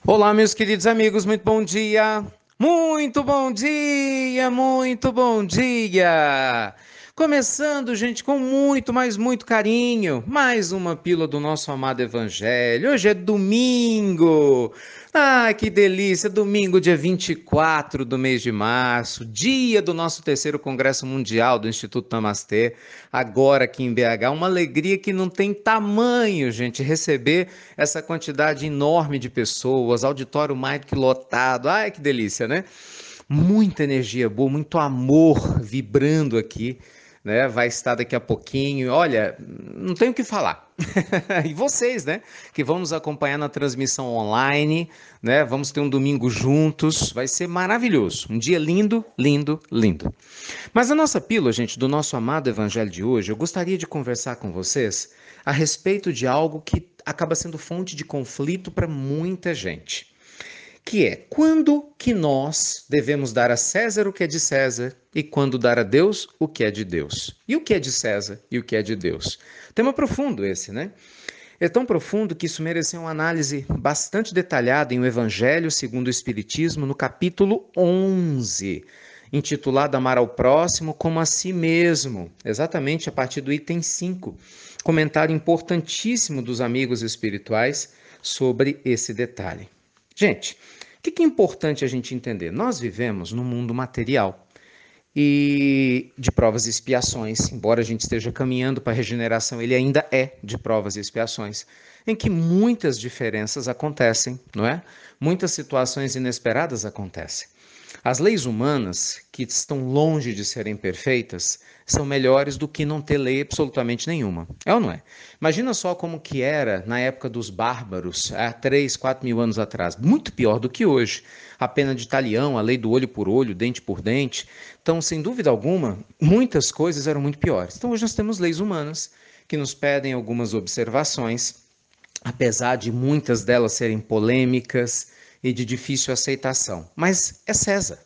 Olá, meus queridos amigos, muito bom dia! Muito bom dia, muito bom dia! Começando, gente, com muito, mas muito carinho, mais uma pílula do nosso amado Evangelho. Hoje é domingo! Ah, que delícia! Domingo, dia 24 do mês de março, dia do nosso terceiro Congresso Mundial do Instituto Namastê, agora aqui em BH. Uma alegria que não tem tamanho, gente, receber essa quantidade enorme de pessoas, auditório mais do que lotado. Ai, que delícia, né? Muita energia boa, muito amor vibrando aqui, né? Vai estar daqui a pouquinho. Olha, não tenho o que falar. E vocês, né? Que vão nos acompanhar na transmissão online, né? Vamos ter um domingo juntos. Vai ser maravilhoso. Um dia lindo, lindo, lindo. Mas a nossa pílula, gente, do nosso amado evangelho de hoje, eu gostaria de conversar com vocês a respeito de algo que acaba sendo fonte de conflito para muita gente, que é quando que nós devemos dar a César o que é de César e quando dar a Deus o que é de Deus. E o que é de César e o que é de Deus. Tema profundo esse, né? É tão profundo que isso mereceu uma análise bastante detalhada em O Evangelho segundo o Espiritismo, no capítulo 11, intitulado Amar ao Próximo como a Si Mesmo, exatamente a partir do item 5, comentário importantíssimo dos amigos espirituais sobre esse detalhe. Gente, o que é importante a gente entender? Nós vivemos num mundo material e de provas e expiações, embora a gente esteja caminhando para a regeneração, ele ainda é de provas e expiações, em que muitas diferenças acontecem, não é? Muitas situações inesperadas acontecem. As leis humanas, que estão longe de serem perfeitas, são melhores do que não ter lei absolutamente nenhuma. É ou não é? Imagina só como que era na época dos bárbaros, há 3, 4 mil anos atrás. Muito pior do que hoje. A pena de talião, a lei do olho por olho, dente por dente. Então, sem dúvida alguma, muitas coisas eram muito piores. Então, hoje nós temos leis humanas que nos pedem algumas observações, apesar de muitas delas serem polêmicas e de difícil aceitação. Mas é César.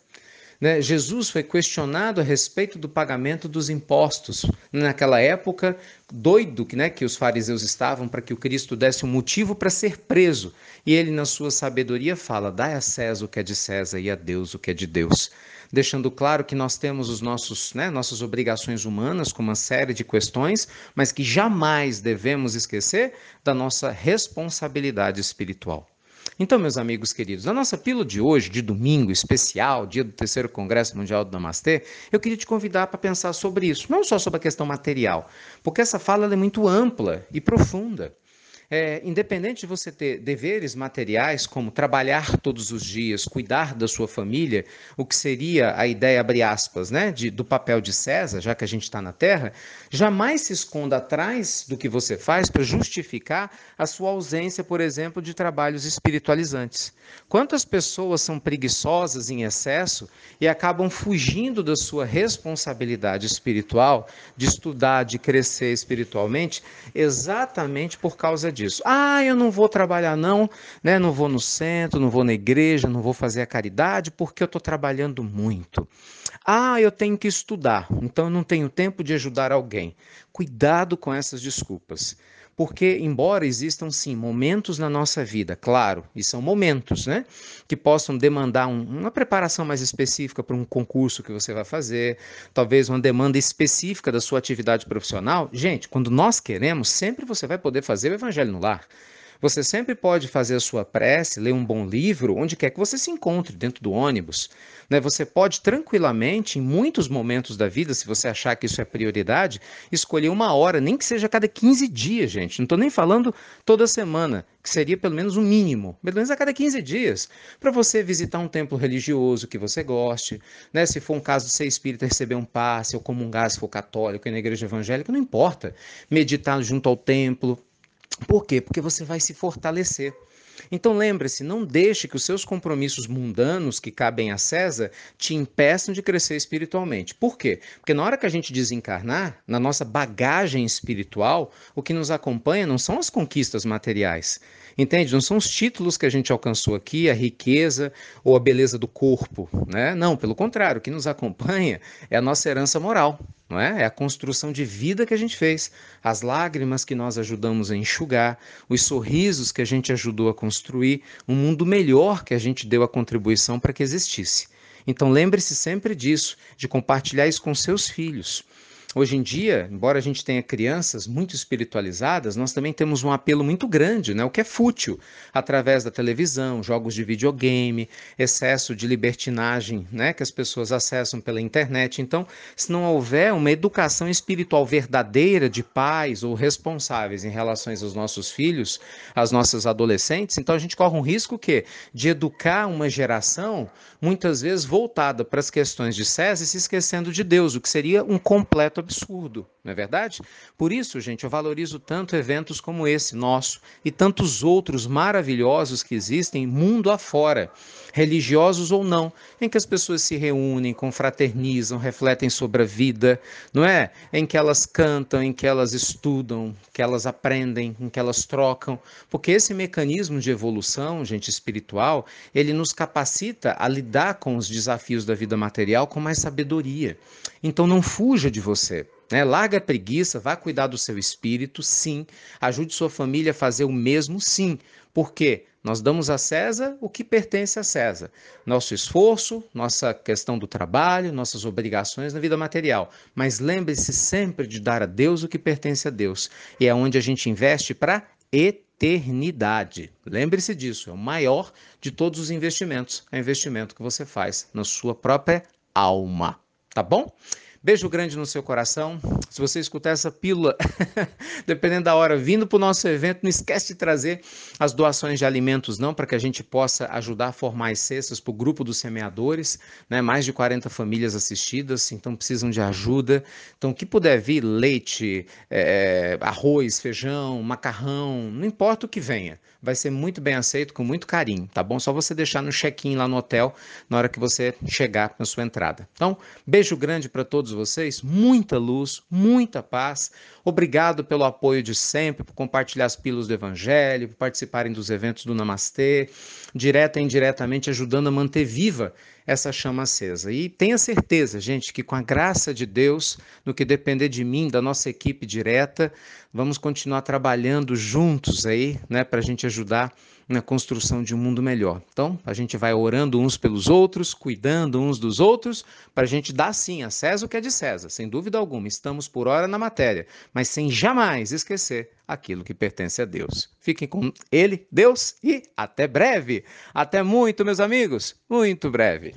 Né? Jesus foi questionado a respeito do pagamento dos impostos. Naquela época, doido né, que os fariseus estavam para que o Cristo desse um motivo para ser preso. E ele, na sua sabedoria, fala: dai a César o que é de César e a Deus o que é de Deus. Deixando claro que nós temos nossas obrigações humanas com uma série de questões, mas que jamais devemos esquecer da nossa responsabilidade espiritual. Então, meus amigos queridos, na nossa pílula de hoje, de domingo especial, dia do terceiro Congresso Mundial do Namastê, eu queria te convidar para pensar sobre isso, não só sobre a questão material, porque essa fala é muito ampla e profunda. Independente de você ter deveres materiais, como trabalhar todos os dias, cuidar da sua família, o que seria a ideia, abre aspas, né, do papel de César, já que a gente está na Terra, jamais se esconda atrás do que você faz para justificar a sua ausência, por exemplo, de trabalhos espiritualizantes. Quantas pessoas são preguiçosas em excesso e acabam fugindo da sua responsabilidade espiritual, de estudar, de crescer espiritualmente, exatamente por causa disso. Ah, eu não vou trabalhar não, né? Não vou no centro, não vou na igreja, não vou fazer a caridade porque eu estou trabalhando muito. Ah, eu tenho que estudar, então eu não tenho tempo de ajudar alguém. Cuidado com essas desculpas. Porque, embora existam sim momentos na nossa vida, claro, e são momentos, né, que possam demandar uma preparação mais específica para um concurso que você vai fazer, talvez uma demanda específica da sua atividade profissional. Gente, quando nós queremos, sempre você vai poder fazer o Evangelho no Lar. Você sempre pode fazer a sua prece, ler um bom livro, onde quer que você se encontre, dentro do ônibus. Né? Você pode tranquilamente, em muitos momentos da vida, se você achar que isso é prioridade, escolher uma hora, nem que seja a cada 15 dias, gente. Não estou nem falando toda semana, que seria pelo menos o mínimo, pelo menos a cada 15 dias, para você visitar um templo religioso que você goste, né? Se for um caso de ser espírita, receber um passe, ou comungar se for católico e na igreja evangélica, não importa. Meditar junto ao templo. Por quê? Porque você vai se fortalecer. Então lembre-se, não deixe que os seus compromissos mundanos que cabem a César te impeçam de crescer espiritualmente. Por quê? Porque na hora que a gente desencarnar, na nossa bagagem espiritual, o que nos acompanha não são as conquistas materiais. Entende? Não são os títulos que a gente alcançou aqui, a riqueza ou a beleza do corpo, né? Não, pelo contrário, o que nos acompanha é a nossa herança moral. não é? É a construção de vida que a gente fez, as lágrimas que nós ajudamos a enxugar, os sorrisos que a gente ajudou a construir, um mundo melhor que a gente deu a contribuição para que existisse. Então lembre-se sempre disso, de compartilhar isso com seus filhos. Hoje em dia, embora a gente tenha crianças muito espiritualizadas, nós também temos um apelo muito grande, né? O que é fútil, através da televisão, jogos de videogame, excesso de libertinagem, né? Que as pessoas acessam pela internet. Então, se não houver uma educação espiritual verdadeira de pais ou responsáveis em relação aos nossos filhos, às nossas adolescentes, então a gente corre um risco que de educar uma geração muitas vezes voltada para as questões de César e se esquecendo de Deus, o que seria um completo absurdo, não é verdade? Por isso, gente, eu valorizo tanto eventos como esse nosso e tantos outros maravilhosos que existem mundo afora, religiosos ou não, em que as pessoas se reúnem, confraternizam, refletem sobre a vida, não é? Em que elas cantam, em que elas estudam, que elas aprendem, em que elas trocam, porque esse mecanismo de evolução, gente, espiritual, ele nos capacita a lidar com os desafios da vida material com mais sabedoria. Então não fuja de você. Né? Larga a preguiça, vá cuidar do seu espírito, sim. Ajude sua família a fazer o mesmo, sim. Por quê? Nós damos a César o que pertence a César. Nosso esforço, nossa questão do trabalho, nossas obrigações na vida material. Mas lembre-se sempre de dar a Deus o que pertence a Deus. E é onde a gente investe para eternidade. Lembre-se disso, é o maior de todos os investimentos. É o investimento que você faz na sua própria alma. Tá bom? Beijo grande no seu coração. Se você escutar essa pílula, dependendo da hora, vindo para o nosso evento, não esquece de trazer as doações de alimentos, não, para que a gente possa ajudar a formar as cestas para o grupo dos semeadores, né? Mais de 40 famílias assistidas, então precisam de ajuda. Então, o que puder vir, leite, arroz, feijão, macarrão, não importa o que venha, vai ser muito bem aceito, com muito carinho, tá bom? Só você deixar no check-in lá no hotel, na hora que você chegar na sua entrada. Então, beijo grande para todos vocês, muita luz, muita paz. Obrigado pelo apoio de sempre, por compartilhar as pílulas do Evangelho, por participarem dos eventos do Namastê, direta e indiretamente ajudando a manter viva essa chama acesa. E tenha certeza, gente, que com a graça de Deus, no que depender de mim, da nossa equipe direta, vamos continuar trabalhando juntos aí, né, para a gente ajudar na construção de um mundo melhor. Então, a gente vai orando uns pelos outros, cuidando uns dos outros, para a gente dar sim a César o que é de César, sem dúvida alguma. Estamos por hora na matéria, mas sem jamais esquecer aquilo que pertence a Deus. Fiquem com Ele, Deus, e até breve. Até muito, meus amigos, muito breve.